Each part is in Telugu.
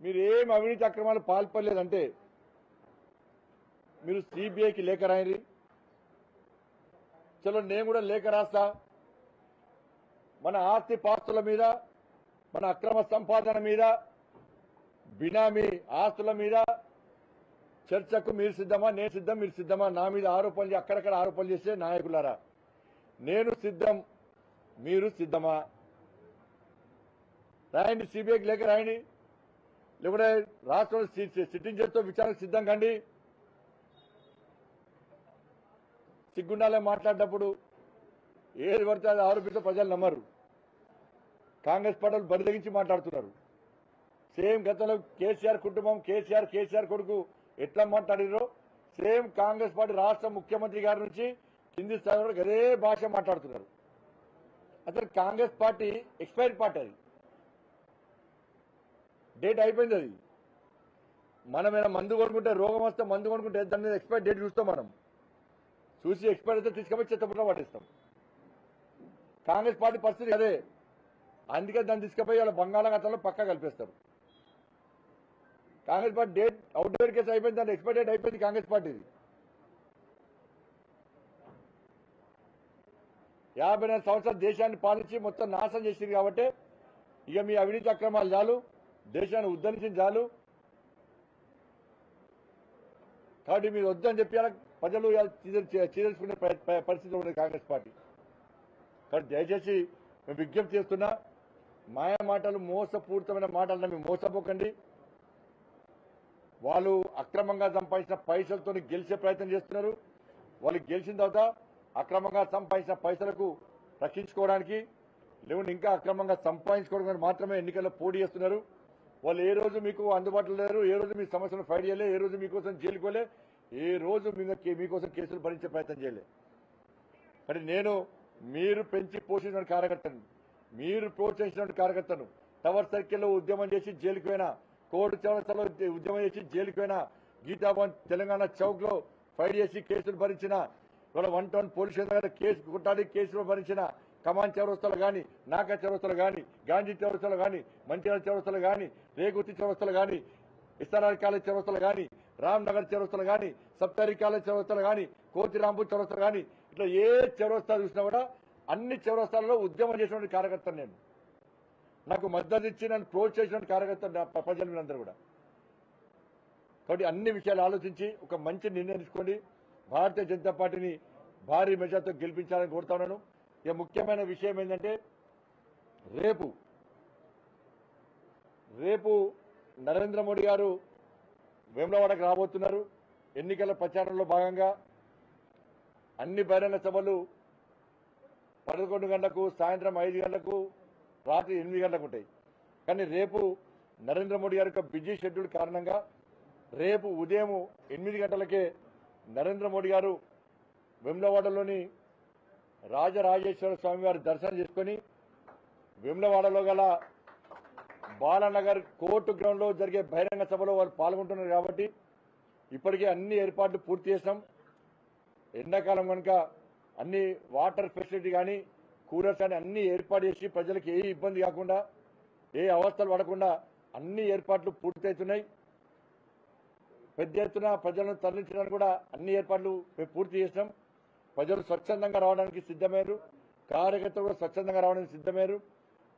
మీరు ఏం అవినీతి అక్రమాలు పాల్పడలేదంటే మీరు సిబిఐకి లేఖ రాయండి. చలో నేను కూడా లేఖ రాస్తా. మన ఆస్తి పాస్తుల మీద, మన అక్రమ సంపాదన మీద, బినామీ ఆస్తుల మీద చర్చకు మీరు సిద్ధమా? నేను సిద్ధం. మీరు సిద్ధమా? నా మీద ఆరోపణలు అక్కడక్కడ ఆరోపణలు చేసే నాయకులారా, నేను సిద్ధం. మీరు సిద్ధమా? రాయండి, సిబిఐకి లేఖ రాయండి. లేకుంటే రాష్ట్రంలో సిట్టింగ్ జడ్జితో విచారణకు సిద్ధం కండి. సిగ్గుండాలే మాట్లాడేటప్పుడు ఏది పడితే అది ఆరోపిస్తే ప్రజలు నమ్మరు. కాంగ్రెస్ పార్టీలు బరిదగించి మాట్లాడుతున్నారు. సేమ్ గతంలో కేసీఆర్ కుటుంబం, కేసీఆర్ కొడుకు ఎట్లా మాట్లాడారో సేమ్ కాంగ్రెస్ పార్టీ రాష్ట్ర ముఖ్యమంత్రి గారి నుంచి కింది స్థాయి వరకు అదే భాష మాట్లాడుతున్నారు. అసలు కాంగ్రెస్ పార్టీ ఎక్స్పైర్డ్ పార్టీ, అది డేట్ అయిపోయింది. అది మనమైనా మందు కొనుక్కుంటే, రోగం వస్తే మందు కొనుక్కుంటే దాని మీద ఎక్స్పైర్ డేట్ చూస్తాం. మనం చూసి ఎక్స్పైర్ అయితే తీసుకుపోయి చెత్తపుట్లో పట్టిస్తాం. కాంగ్రెస్ పార్టీ పరిస్థితి అదే. అందుకే దాన్ని తీసుకుపోయి వాళ్ళ బంగాళాఖాతంలో పక్కా కల్పిస్తారు. Congress party date out date case అయిపోయింది, దాని ఎక్స్పైర్ డేట్ అయిపోయింది కాంగ్రెస్ పార్టీది. 54 సంవత్సరాలు దేశాన్ని పాలించి మొత్తం నాశనం చేసింది కాబట్టి ఇక మీ అవినీతి అక్రమాలు చాలు, దేశాన్ని ఉద్ధరించింది చాలు. కాబట్టి మీరు వద్దని చెప్పి ప్రజలు చీదర్చుకునే పరిస్థితి ఉండదు కాంగ్రెస్ పార్టీ. కాబట్టి దయచేసి మేము విజ్ఞప్తి చేస్తున్నా, మాయా మాటలు, మోసపూరితమైన మాటలు నమ్మి మోసపోకండి. వాళ్ళు అక్రమంగా సంపాదించిన పైసలతో గెలిచే ప్రయత్నం చేస్తున్నారు. వాళ్ళు గెలిచిన తర్వాత అక్రమంగా సంపాదించిన పైసలకు రక్షించుకోవడానికి, లేకుంటే ఇంకా అక్రమంగా సంపాదించుకోవడానికి మాత్రమే ఎన్నికల్లో పోటీ చేస్తున్నారు. వాళ్ళు ఏ రోజు మీకు అందుబాటులో లేరు, ఏ రోజు మీ సమస్యను ఫైట్ చేయలే, ఏ రోజు మీకోసం జైలుకోలే, ఏ రోజు మీకోసం కేసులు భరించే ప్రయత్నం చేయలే. అంటే నేను మీరు పెంచి పోషించిన కార్యకర్తను, మీరు ప్రోత్సహించిన కార్యకర్తను, టవర్ సర్కిల్లో ఉద్యమం చేసి జైలుకు పోయినా, కోర్టు చౌరస్తాలో ఉద్యమం చేసి జైలుకు పోయినా, గీతాభవన్ తెలంగాణ చౌక్ లో ఫైట్ చేసి కేసులు భరించిన, ఇవాళ 1 టౌన్ పోలీస్ స్టేషన్ దగ్గర కేసు కొట్టాడి కేసులు భరించిన, కమాన్ చౌరస్తాలు కానీ, నాకా చౌరస్తాలు కానీ, గాంధీ చౌరస్తాలు కానీ, మంచిర్యాల చౌరస్తాలు కానీ, రేగుర్తి చౌరస్తాలు కానీ, ఇస్తారారి కాలేజ్ చౌరస్తాలు కానీ, రామ్ నగర్ చౌరస్తాలు కానీ, సప్తరి కాలేజ్ చౌరస్తాలు కానీ, కోతిరాంపూర్ చౌరస్తాలు కానీ, ఇట్లా ఏ చౌరస్తా చూసినా కూడా అన్ని చౌరస్తాలలో ఉద్యమం చేసినటువంటి కార్యకర్తలు నేను. నాకు మద్దతు ఇచ్చి నన్ను ప్రోత్సహించిన కార్యకర్తలు ప్రజలందరూ కూడా. కాబట్టి అన్ని విషయాలు ఆలోచించి ఒక మంచి నిర్ణయం తీసుకోండి. భారతీయ జనతా పార్టీని భారీ మెజార్టీతో గెలిపించాలని కోరుతా ఉన్నాను. ఇక ముఖ్యమైన విషయం ఏంటంటే రేపు నరేంద్ర మోడీ గారు వేములవాడకు రాబోతున్నారు. ఎన్నికల ప్రచారంలో భాగంగా అన్ని బహిరంగ సభలు 11 గంటలకు, సాయంత్రం 5 గంటలకు, రాత్రి 8 గంటలకు ఉంటాయి. కానీ రేపు నరేంద్ర మోడీ గారి యొక్క బిజీ షెడ్యూల్ కారణంగా రేపు ఉదయం 8 గంటలకే నరేంద్ర మోడీ గారు వేములవాడలోని రాజరాజేశ్వర స్వామి వారి దర్శనం చేసుకుని వేములవాడలో గల బాలానగర్ కోర్టు గ్రౌండ్ లో జరిగే బహిరంగ సభలో వారు పాల్గొంటున్నారు. కాబట్టి ఇప్పటికే అన్ని ఏర్పాట్లు పూర్తి చేశాం. ఎండాకాలం కనుక అన్ని వాటర్ ఫెసిలిటీ కానీ, కూలర్స్ కానీ అన్ని ఏర్పాటు చేసి ప్రజలకు ఏ ఇబ్బంది కాకుండా, ఏ అవస్థలు పడకుండా అన్ని ఏర్పాట్లు పూర్తవుతున్నాయి. పెద్ద ఎత్తున ప్రజలను తరలించడానికి కూడా అన్ని ఏర్పాట్లు మేము పూర్తి చేసినాం. ప్రజలు స్వచ్ఛందంగా రావడానికి సిద్ధమయ్యారు, కార్యకర్తలు కూడా స్వచ్ఛందంగా రావడానికి సిద్ధమయ్యారు.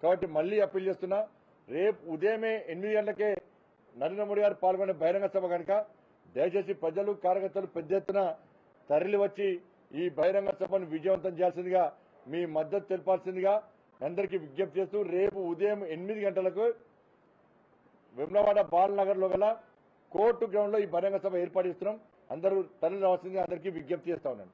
కాబట్టి మళ్లీ అప్పీల్ చేస్తున్నా, రేపు ఉదయమే 8 గంటలకే నరేంద్ర మోడీ గారు పాల్గొనే బహిరంగ సభ కనుక దయచేసి ప్రజలు, కార్యకర్తలు పెద్ద ఎత్తున తరలి వచ్చి ఈ బహిరంగ సభను విజయవంతం చేయాల్సిందిగా, మీ మద్దతు తెలపాల్సిందిగా అందరికీ విజ్ఞప్తి చేస్తూ రేపు ఉదయం 8 గంటలకు వేములవాడ బాలనగర్ లో గల కోర్టు గ్రౌండ్ లో ఈ బహిరంగ సభ ఏర్పాటు చేస్తున్నాం. అందరూ తరలి రావాల్సిందిగా అందరికీ విజ్ఞప్తి చేస్తా ఉన్నాను.